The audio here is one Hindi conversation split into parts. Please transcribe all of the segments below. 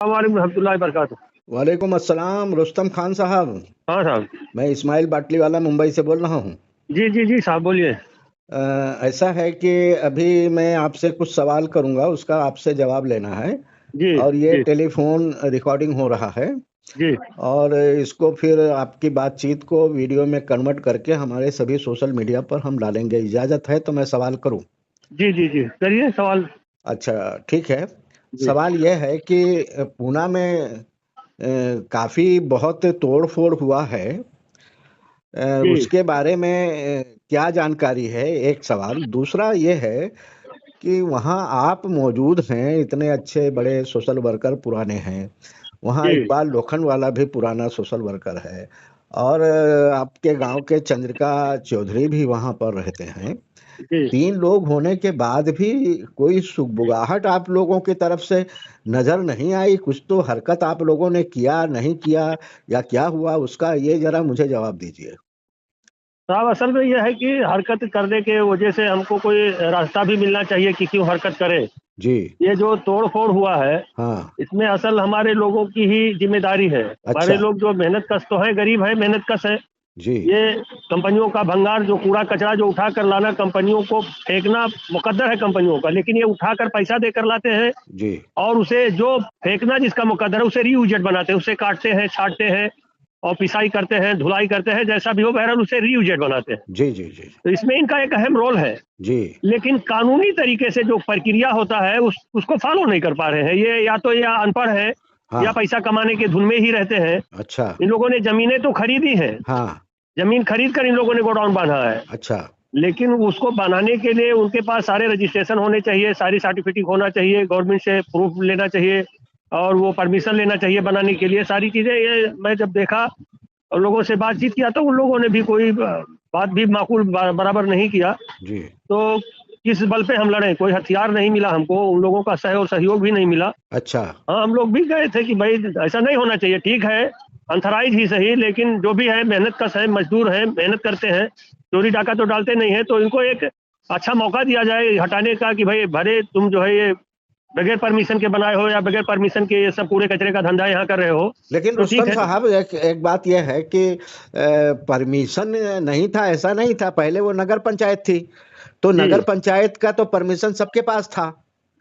वालेकुम रहमतुल्लाहि बरकातहू। वालेकुम अस्सलाम रुस्तम खान साहब। हाँ साहब। मैं इस्माइल बाटली वाला मुंबई से बोल रहा हूँ। जी जी जी साहब बोलिए। ऐसा है कि अभी मैं आपसे कुछ सवाल करूंगा, उसका आपसे जवाब लेना है। जी और ये जी टेलीफोन रिकॉर्डिंग हो रहा है जी। और इसको फिर आपकी बातचीत को वीडियो में कन्वर्ट करके हमारे सभी सोशल मीडिया पर हम डालेंगे। इजाज़त है तो मैं सवाल करूं? जी जी जी करिए सवाल। अच्छा, ठीक है। जी सवाल यह है कि पूना में काफ़ी बहुत तोड़ फोड़ हुआ है। जी उसके बारे में क्या जानकारी है? एक सवाल। दूसरा ये है कि वहाँ आप मौजूद हैं, इतने अच्छे बड़े सोशल वर्कर पुराने हैं। वहाँ जी इकबाल लोखंडवाला भी पुराना सोशल वर्कर है और आपके गांव के चंद्रिका चौधरी भी वहाँ पर रहते हैं। जी। 3 लोग होने के बाद भी कोई सुगबुगाहट आप लोगों की तरफ से नज़र नहीं आई? कुछ तो हरकत आप लोगों ने किया, नहीं किया, या क्या हुआ उसका ये ज़रा मुझे जवाब दीजिए। साहब असल में यह है कि हरकत करने के वजह से हमको कोई रास्ता भी मिलना चाहिए कि क्यों हरकत करें। जी। ये जो तोड़ फोड़ हुआ है हाँ। इसमें असल हमारे लोगों की ही जिम्मेदारी है। हमारे अच्छा। लोग जो मेहनत कश तो है, गरीब है, मेहनत कश है। जी। ये कंपनियों का भंगार, जो कूड़ा कचरा जो उठा कर लाना, कंपनियों को फेंकना मुकद्दर है कंपनियों का, लेकिन ये उठाकर पैसा देकर लाते हैं जी। और उसे जो फेंकना जिसका मुकद्दर है उसे रीयूजेड बनाते हैं, उसे काटते हैं, छांटते हैं और पिसाई करते हैं, धुलाई करते हैं, जैसा भी हो, बहरहाल उसे रीयूजेड बनाते हैं। जी। जी। जी। तो इसमें इनका एक अहम रोल है, जी। लेकिन कानूनी तरीके से जो प्रक्रिया होता है उसको फॉलो नहीं कर पा रहे हैं। ये या तो ये अनपढ़ है या हाँ। पैसा कमाने के धुन में ही रहते हैं। अच्छा। इन लोगों ने जमीनें तो खरीदी हैं, हाँ। जमीन खरीद कर इन लोगों ने गोडाउन बांधा है, अच्छा। लेकिन उसको बनाने के लिए उनके पास सारे रजिस्ट्रेशन होने चाहिए, सारी सर्टिफिकेट होना चाहिए, गवर्नमेंट से प्रूफ लेना चाहिए और वो परमिशन लेना चाहिए बनाने के लिए, सारी चीजें। ये मैं जब देखा और लोगों से बातचीत किया तो उन लोगों ने भी कोई बात भी माकूल बराबर नहीं किया। जी। तो किस बल पे हम लड़े? कोई हथियार नहीं मिला हमको, उन लोगों का सहयोग भी नहीं मिला। अच्छा। हाँ, हम लोग भी गए थे कि भाई ऐसा नहीं होना चाहिए, ठीक है अनथराइज ही सही, लेकिन जो भी है मेहनत कश है, मजदूर है, मेहनत करते हैं, चोरी डाका तो डालते नहीं है, तो इनको एक अच्छा मौका दिया जाए हटाने का कि भाई भले तुम जो है ये बगैर परमिशन के बनाए हो या बगैर परमिशन के ये सब कूड़े कचरे का धंधा यहाँ कर रहे हो, लेकिन तो ठीक रुस्तम है। साहब, एक एक बात यह है कि परमिशन नहीं था ऐसा नहीं था। पहले वो नगर पंचायत थी, तो जी। नगर पंचायत का तो परमिशन सबके पास था।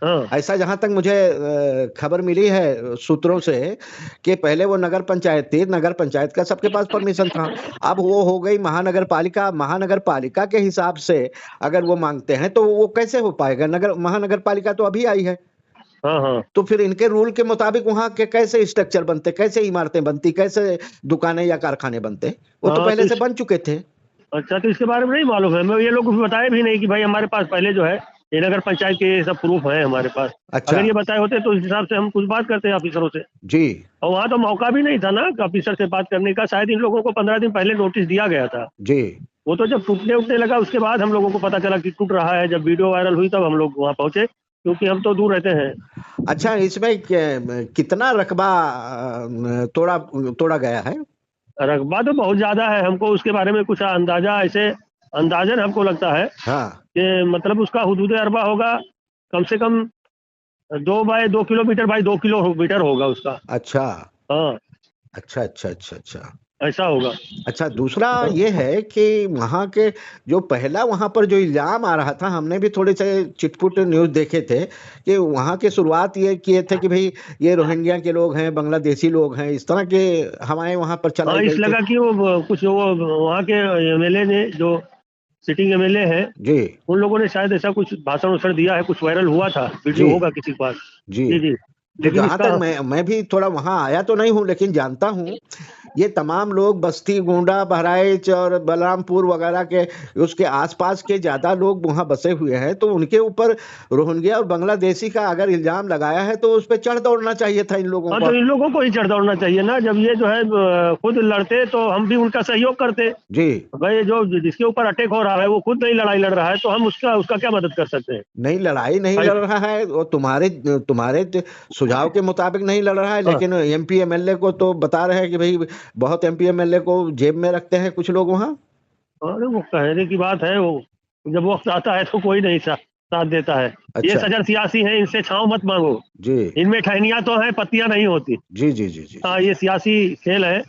हाँ ऐसा जहां तक मुझे खबर मिली है सूत्रों से कि पहले वो नगर पंचायत थी, नगर पंचायत का सबके पास परमिशन था। अब वो हो गई महानगर पालिका। महानगर पालिका के हिसाब से अगर वो मांगते हैं तो वो कैसे हो पाएगा? नगर महानगर पालिका तो अभी आई है। हाँ हाँ। तो फिर इनके रूल के मुताबिक वहां के कैसे स्ट्रक्चर बनते, कैसे इमारतें बनती, कैसे दुकानें या कारखाने बनते? वो तो हाँ तो पहले से बन चुके थे। अच्छा, तो इसके बारे में नहीं मालूम है। मैं ये लोग बताए भी नहीं कि भाई हमारे पास पहले जो है ये नगर पंचायत के ये सब प्रूफ है हमारे पास। अच्छा। अगर ये बताए होते तो इस हिसाब से हम कुछ बात करते हैं ऑफिसरों से। जी। और वहाँ तो मौका भी नहीं था ना कि ऑफिसर से बात करने का। शायद इन लोगों को 15 दिन पहले नोटिस दिया गया था। जी। वो तो जब टूटने उठने लगा उसके बाद हम लोगों को पता चला कि टूट रहा है। जब वीडियो वायरल हुई तब हम लोग वहाँ पहुंचे, क्योंकि हम तो दूर रहते हैं। अच्छा, इसमें कितना रकबा तोड़ा तोड़ा गया है? रकबा तो बहुत ज्यादा है, हमको उसके बारे में कुछ अंदाजा ऐसे अंदाजन हमको लगता है हाँ। कि मतलब उसका हुदूद अरबा होगा, कम से कम 2 बाय 2 किलोमीटर बाय 2 किलोमीटर होगा उसका। अच्छा। हाँ, अच्छा। अच्छा। अच्छा। अच्छा। ऐसा होगा। अच्छा, दूसरा हाँ ये है कि वहाँ के जो पहला वहाँ पर जो इल्ज़ाम आ रहा था, हमने भी थोड़े से चिटपुट न्यूज़ देखे थे कि वहाँ की शुरुआत ये किए थे कि भाई ये रोहिंग्या के लोग हैं, बांग्लादेशी लोग हैं, इस तरह के हवाएं वहाँ पर हाँ, चलाई इस गई थी। लगा कि वो कुछ वो वहाँ के एमएलए ने, जो सिटिंग एमएलए है, जी। उन लोगों ने शायद ऐसा कुछ भाषण उषण दिया है, कुछ वायरल हुआ था, जी। वीडियो होगा किसी के पास। जी। जी जी। तो लेकिन जहाँ इसका तक मैं भी थोड़ा वहाँ आया तो नहीं हूँ, लेकिन जानता हूँ ये तमाम लोग बस्ती, गोंडा, बहराइच और बलरामपुर वगैरह के उसके आसपास के ज़्यादा लोग वहाँ बसे हुए हैं। तो उनके ऊपर रोहिंग्या और बांग्लादेशी का अगर इल्ज़ाम लगाया है तो उस पे चढ़ दौड़ना चाहिए था इन लोगों हाँ, को। तो इन लोगों को ही चढ़ दौड़ना चाहिए ना। जब ये जो है खुद लड़ते तो हम भी उनका सहयोग करते। जी। भाई जो जिसके ऊपर अटैक हो रहा है वो खुद नहीं लड़ाई लड़ रहा है, तो हम उसका उसका क्या मदद कर सकते हैं नहीं, लड़ाई नहीं भाई? लड़ रहा है वो तुम्हारे तुम्हारे सुझाव के मुताबिक नहीं लड़ रहा है, हाँ, लेकिन एमपी एमएलए को तो बता रहे हैं कि भाई बहुत एमपी एमएलए को जेब में रखते हैं कुछ लोग वहाँ। अरे वो कहने की बात है, वो जब वक्त आता है तो कोई नहीं सा साथ देता है। ये अच्छा सजर सियासी है, इनसे छांव मत मांगो, जी इनमें टहनियां तो है, पत्तियां नहीं होती। जी जी जी जी हाँ, जी। ये सियासी खेल है,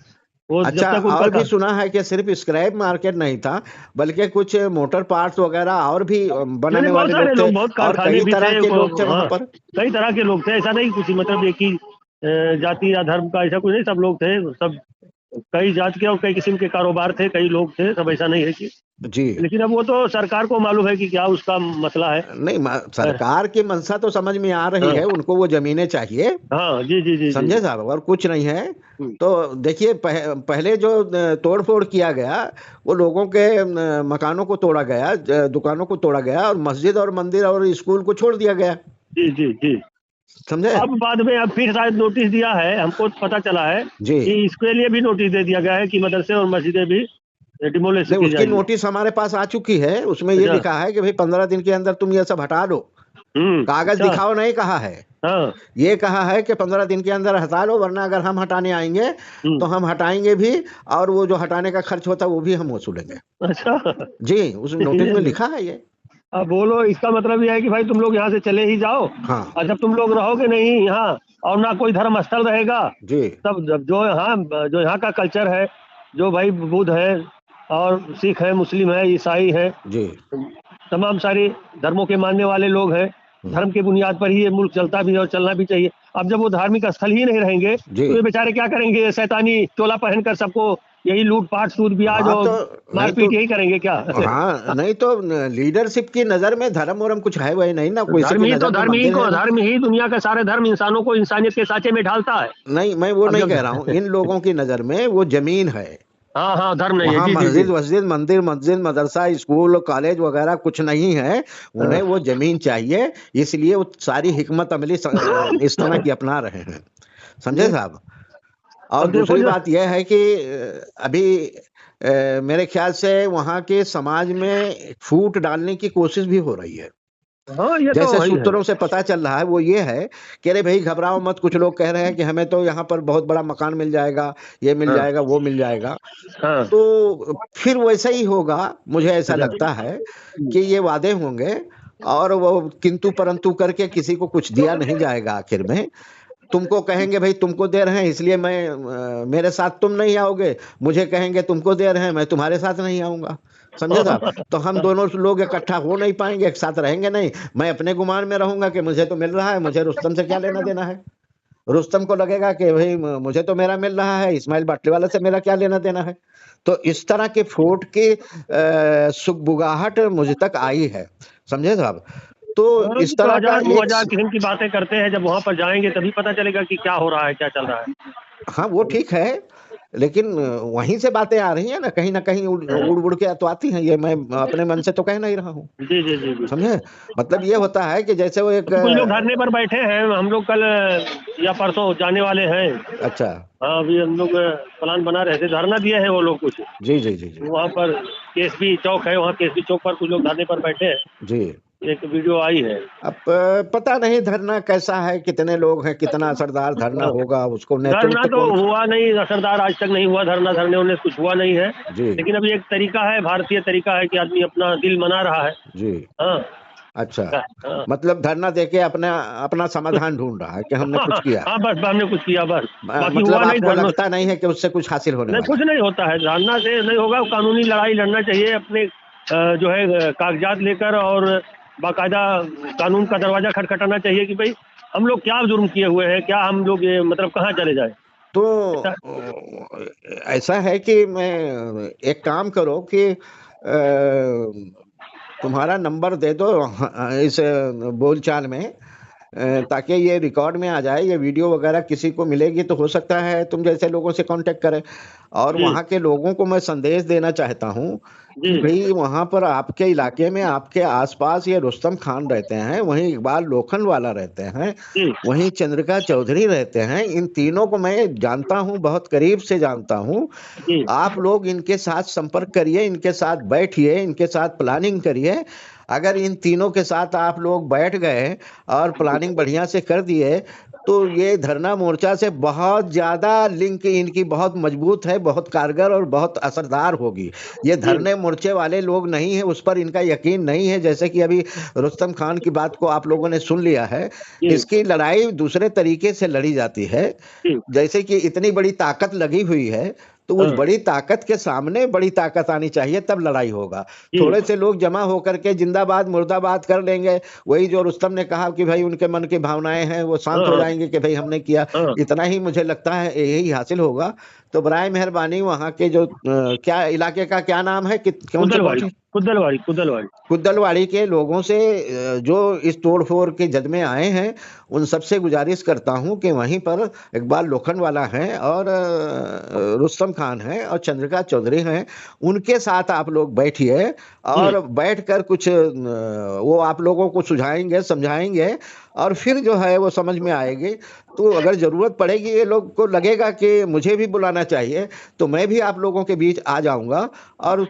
वो जब अच्छा तक उनका और भी सुना है कि सिर्फ स्क्रैप मार्केट नहीं था बल्कि कुछ मोटर पार्ट्स वगैरह और भी नहीं बनाने नहीं, बहुत वाले सारे लोग थे लोग, बहुत और कारखाने कई भी तरह थे के वो। लोग थे वहां हाँ, पर। कई तरह के लोग थे, ऐसा नहीं कुछ मतलब एक ही जाति या धर्म का, ऐसा कुछ नहीं, सब लोग थे, सब कई जात के और कई किस्म के कारोबार थे, कई लोग थे, सब ऐसा नहीं है कि। जी लेकिन अब वो तो सरकार को मालूम है कि क्या उसका मसला है। नहीं सरकार की मंशा तो समझ में आ रही हाँ है, उनको वो जमीनें चाहिए, हाँ, जी जी जी जी समझे जी। साहब, और कुछ नहीं है। हम्म, तो देखिए पहले जो तोड़ फोड़ किया गया वो लोगों के मकानों को तोड़ा गया, दुकानों को तोड़ा गया और मस्जिद और मंदिर और स्कूल को छोड़ दिया गया, जी जी जी। समझे। अब बाद में अब फिर शायद नोटिस दिया है, हमको पता चला है जी कि इसके लिए भी नोटिस दे दिया गया है कि मदरसे और मस्जिदें भी डिमोलिश नहीं की उसकी जाएंगी। नोटिस हमारे पास आ चुकी है, उसमें ये अच्छा। लिखा है कि भाई 15 दिन के अंदर तुम ये सब हटा दो। कागज अच्छा। दिखाओ नहीं कहा है, हाँ। ये कहा है कि 15 दिन के अंदर हटा लो, वरना अगर हम हटाने आएंगे हम्म। तो हम हटाएंगे भी और वो जो हटाने का खर्च होता है वो भी हम वसूलेंगे। अच्छा। जी उस नोटिस में लिखा है ये। अब बोलो, इसका मतलब यह है कि भाई तुम लोग यहाँ से चले ही जाओ, हाँ और जब तुम लोग रहोगे नहीं यहाँ, और ना कोई धर्म स्थल रहेगा, जी तब जो यहाँ का कल्चर है, जो भाई बुद्ध है और सिख है, मुस्लिम है, ईसाई है, जी तमाम सारे धर्मों के मानने वाले लोग हैं, हम्म, धर्म के बुनियाद पर ही ये मुल्क चलता भी है और चलना भी चाहिए। अब जब वो धार्मिक स्थल ही नहीं रहेंगे जी तो ये बेचारे क्या करेंगे? ये शैतानी चोला पहनकर सबको यही लूटपाट, सूद ब्याज हाँ और तो नहीं तो मारपीट यही करेंगे क्या? हाँ नहीं तो लीडरशिप की नजर में धर्म वरम कुछ है वही नहीं ना, किसी धर्म की ही तो नजर में मंदिर है नहीं। धर्म ही दुनिया के सारे धर्म इंसानों को इंसानियत के साँचे में ढालता है। नहीं मैं वो अब नहीं जब कह रहा हूँ, इन लोगों की नजर में वो जमीन है, हाँ हाँ, धर्म नहीं है, वहाँ जी जी जी। मस्जिद वस्जिद मंदिर मस्जिद मदरसा स्कूल कॉलेज वगैरह कुछ नहीं है, उन्हें वो जमीन चाहिए, इसलिए वो सारी हिकमत अमली इस तरह की अपना रहे हैं, समझे नहीं, साहब। और अब देखो दूसरी जो। बात यह है कि अभी मेरे ख्याल से वहाँ के समाज में फूट डालने की कोशिश भी हो रही है। हाँ, ये तो जैसे वही है। सूत्रों से पता चल रहा है वो ये है कि अरे भाई घबराओ मत, कुछ लोग कह रहे हैं कि हमें तो यहाँ पर बहुत बड़ा मकान मिल जाएगा, ये मिल हाँ जाएगा वो मिल जाएगा। हाँ। तो फिर वैसा ही होगा, मुझे ऐसा अच्छा। लगता है कि ये वादे होंगे और वो किंतु परंतु करके किसी को कुछ दिया नहीं जाएगा। आखिर में तुमको कहेंगे भाई तुमको दे रहे हैं इसलिए मैं मेरे साथ तुम नहीं आओगे, मुझे कहेंगे तुमको दे रहे हैं मैं तुम्हारे साथ नहीं आऊंगा, समझे साहब। तो हम दोनों लोग इकट्ठा हो नहीं पाएंगे, एक साथ रहेंगे नहीं। मैं अपने गुमान में रहूंगा कि मुझे तो मिल रहा है, मुझे रुस्तम से क्या लेना देना है। रुस्तम को लगेगा कि भाई मुझे तो मेरा मिल रहा है, इस्माइल बाटलीवाला से मेरा क्या लेना देना है। तो इस तरह के फूट की सुगबुगाहट मुझ तक आई है, समझे साहब। तो हाँ, इस तो तरह का हजार दो एक हजार किस्म की बातें करते हैं, जब वहां पर जाएंगे तभी पता चलेगा कि क्या हो रहा है, क्या चल रहा है। हाँ वो ठीक है, लेकिन वहीं से बातें आ रही हैं ना कहीं उड़ उड़ के तो आती हैं, ये मैं अपने मन से तो कह नहीं रहा हूँ, जी जी जी जी। समझे। मतलब ये होता है कि जैसे वो एक अभी कुछ लोग धरने पर बैठे हैं, हम लोग कल या परसों जाने वाले हैं। अच्छा हाँ, अभी हम लोग प्लान बना रहे थे, धरना दिए हैं वो लोग कुछ। जी जी जी जी वहाँ पर केसबी चौक है, वहाँ केसबी चौक पर कुछ लोग धरने पर बैठे हैं। जी। एक वीडियो आई है। अब पता नहीं धरना कैसा है, कितने लोग हैं, कितना असरदार धरना हाँ, होगा, उसको धरना नेतृत्व तो कौन। हुआ नहीं, असरदार आज तक नहीं हुआ धरना, धरने उन्हें कुछ हुआ नहीं है। जी लेकिन अभी एक तरीका है, भारतीय तरीका है कि आदमी अपना दिल मना रहा है। जी हाँ अच्छा, हाँ। मतलब धरना देके अपना अपना समाधान ढूंढ रहा है कि हमने कुछ किया। हाँ, बस हमने कुछ किया, बस बाकी मतलब हुआ नहीं आपको धरना। लगता नहीं है कि उससे कुछ हासिल होने नहीं, वाला कुछ है। नहीं होता है, धरना से नहीं होगा, कानूनी लड़ाई लड़ना चाहिए अपने जो है कागजात लेकर, और बाकायदा कानून का दरवाजा खटखटाना चाहिए कि भाई हम लोग क्या जुर्म किए हुए हैं, क्या हम लोग मतलब कहाँ चले जाए। तो ऐसा। ऐसा है कि मैं एक काम करो कि तुम्हारा नंबर दे दो इस बोलचाल में, ताकि ये रिकॉर्ड में आ जाए, ये वीडियो वगैरह किसी को मिलेगी तो हो सकता है तुम जैसे लोगों से कांटेक्ट करें। और जी वहाँ के लोगों को मैं संदेश देना चाहता हूँ कि जी भाई वहाँ पर आपके इलाके में आपके आसपास ये रुस्तम खान रहते हैं, वहीं इकबाल लोखंडवाला रहते हैं, जी वहीं चंद्रिका चौधरी रहते हैं, इन तीनों को मैं जानता हूँ, बहुत करीब से जानता हूँ। जी। आप लोग इनके साथ संपर्क करिए, इनके साथ बैठिए, इनके साथ प्लानिंग करिए। अगर इन तीनों के साथ आप लोग बैठ गए और प्लानिंग बढ़िया से कर दिए तो तो ये धरना मोर्चा से बहुत ज्यादा लिंक इनकी बहुत मजबूत है, बहुत कारगर और बहुत असरदार होगी। ये जी धरने मोर्चे वाले लोग नहीं है, उस पर इनका यकीन नहीं है। जैसे कि अभी रुस्तम खान की बात को आप लोगों ने सुन लिया है। जी इसकी लड़ाई दूसरे तरीके से लड़ी जाती है। जी जैसे कि इतनी बड़ी ताकत लगी हुई है, तो उस हाँ बड़ी ताकत के सामने बड़ी ताकत आनी चाहिए, तब लड़ाई होगा। जी थोड़े से लोग जमा होकर के जिंदाबाद मुर्दाबाद कर लेंगे, वही जो रुस्तम ने कहा कि भाई उनके मन की भावनाएं हैं वो शांत हो हाँ जाएंगे कि भाई हमने किया, हाँ इतना ही मुझे लगता है यही हासिल होगा। तो बराए मेहरबानी वहाँ के जो क्या इलाके का क्या नाम है, कौन से कुदलवाड़ी पहुंचे, कुदलवाड़ी कुदलवाड़ी कुद्दलवाड़ी के लोगों से जो इस तोड़-फोड़ के जद में आए हैं, उन सबसे गुजारिश करता हूँ कि वहीं पर इकबाल लोखंडवाला हैं और रुस्तम खान हैं और चंद्रिका चौधरी हैं, उनके साथ आप लोग बैठिए और बैठकर कुछ वो आप लोगों को सुझाएँगे, समझाएँगे और फिर जो है वो समझ में आएगी। तो अगर ज़रूरत पड़ेगी, ये लोग को लगेगा कि मुझे भी बुलाना चाहिए, तो मैं भी आप लोगों के बीच आ जाऊँगा और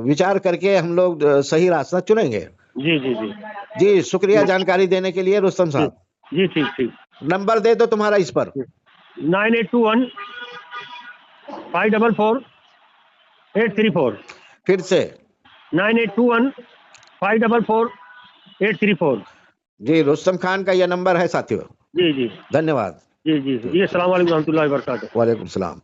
विचार करके हम लोग सही रास्ता चुनेंगे। जी जी जी जी, शुक्रिया जानकारी देने के लिए रुस्तम जी साहब। जी ठीक ठीक नंबर दे दो तुम्हारा इस पर। 9821 544 834 फिर से। 9821 544 834 जी, रुस्तम खान का यह नंबर है साथियों। जी जी धन्यवाद। जी जी जी अस्सलाम वालेकुम रहमतुल्लाहि व बरकातहू। वालेकुम सलाम।